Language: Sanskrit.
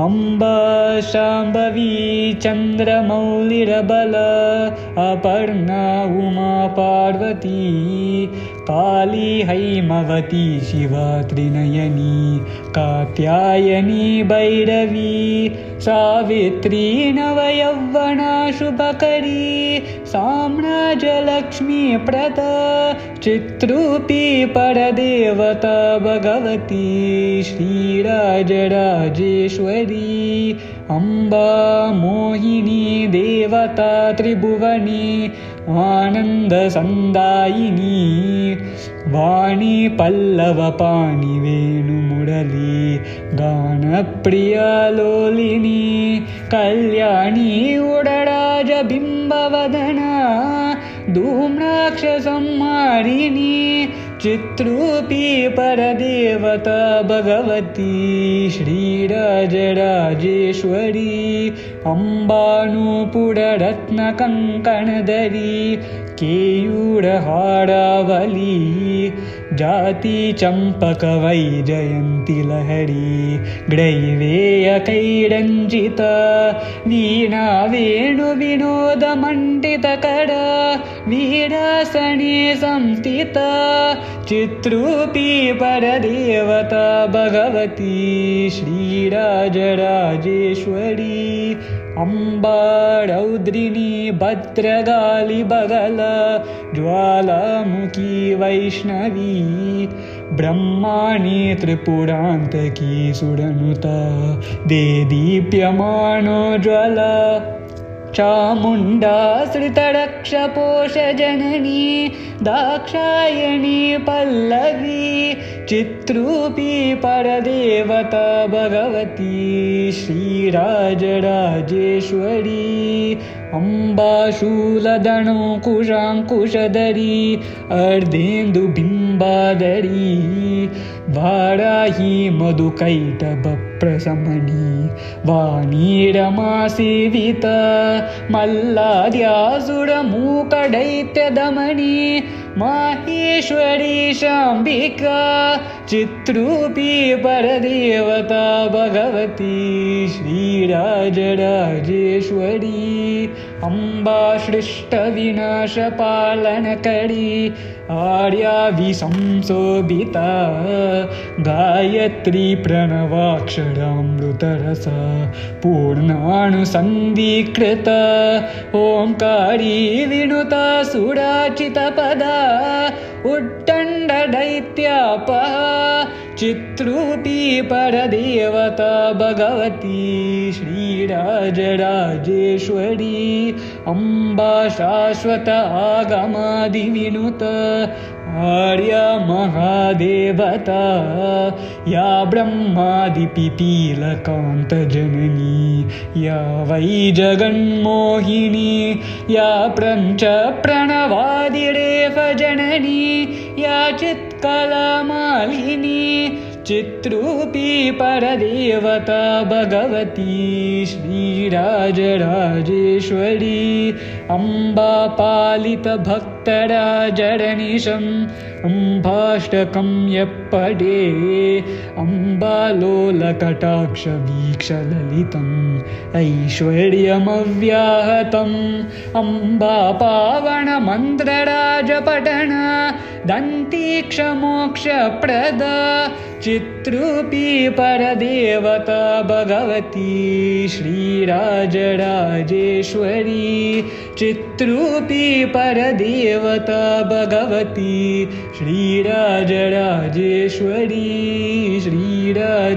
अम्बा शाम्भवी चन्द्रमौलिरबल अपर्णा उमा पार्वती काली हैमवती शिवा त्रिनयनी कात्यायनी भैरवी सावित्री नवयौवना शुभकरी साम्राज्यलक्ष्मी प्रदा चित्रूपी परदेवता भगवती श्रीराजराजेश्वरी अम्बा मोहिनी देवता त्रिभुवनी आनन्दसन्दायिनी वाणी पल्लवपाणि वेणुमुरली गानप्रिया लोलिनी कल्याणी उडराजबिम्बवदना धूम्राक्षसंहारिणी चित्रूपी परदेवता भगवती श्रीराजराजेश्वरी अम्बानुपुररत्नकङ्कणधरी केयूरहारावली जाति चम्पकवैजयन्ती लहरी ग्रैवेयकैरञ्जिता वीणा वेणुविनोदमण्डितकरा वीरासने संस्थिता चित्रूपी परदेवता भगवती श्रीराजराजेश्वरी अम्बा रौद्रिणी भद्रगाली बगला ज्वालामुखी वैष्णवी ब्रह्माणी त्रिपुरान्तकी सुरनुता देदीप्यमानो ज्वला चामुण्डा श्रितरक्षपोषजननी दाक्षायणी पल्लवी चित्रूपी परदेवता भगवती श्रीराजराजेश्वरी अम्बा शूलधनुकुशाङ्कुशधरी अर्धेन्दुबिम्बाधरी वाराही मधुकैटभप्रशमनी वाणी रमा सेविता मल्लाद्यासुरमूकदैत्यदमनी माहेश्वरी शाम्बिका चित्रूपी परदेवता भगवती श्रीराजराजेश्वरी अम्बा सृष्टविनाशपालनकरी आर्याविसंशोभिता गायत्री प्रणवाक्षरामृतरसा पूर्णानुसन्धीकृता ओंकारी विनुता सुराचितपदा उट्टण्डदैत्यापः चित्रूपी परदेवता भगवती श्रीराजराजेश्वरी अम्बा शाश्वत आगमादिविनुता आर्या महादेवता या ब्रह्मादिपिपीलकान्तजननी या वै जगन्मोहिनी या प्रञ्च प्रणवादिरेफजननी या चित्कलामालिनी चित्रूपी परदेवता भगवती श्रीराजराजेश्वरी अम्बा पालितभक्तराजरनिशम् अम्बाष्टकं यप्पडे अम्बालोलकटाक्षवीक्षललितम् ऐश्वर्यमव्याहतम् अम्बा पावनमन्त्रराजपठन दन्तीक्षमोक्षप्रदा चित्रूपी परदेवता भगवती श्रीराजराजेश्वरी चित्रूपी परदेवता भगवती श्रीराजराजेश्वरी श्रीराजराजेश्वरी।